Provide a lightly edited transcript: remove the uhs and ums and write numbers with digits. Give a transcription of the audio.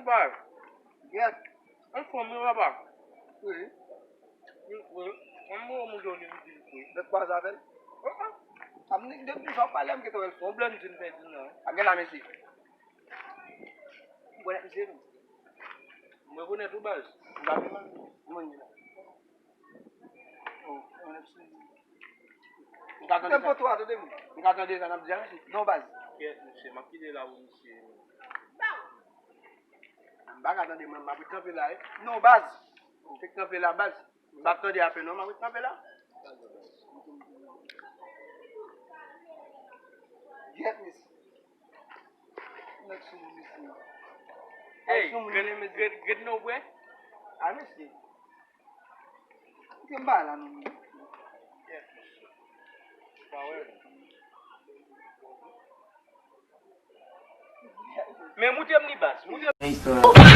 bar. Yes. Un fond mi là-bas. Oui. Oui. Un mot mu joni mi. De quoi ça fait? Am ni de tu so palem ke to el On blende din fe din nan. agela mesi. Buena isi. Mo ko ne tu bas. Enggak memang mun ni. Oh, on est Enggak tahu. Tempo tu ada demu. Enggak tahu dia sana berjalan sih. No baz. Ke c'est ma qui de la où c'est. Baga tahu dia ma buta pela. No baz. Tek na pela baz. Bakto dia pe no ma buta pela. Get me. Next to me. Hey, get no way. Honestly. Kembala no. Mais moutem ni bas. Moutem.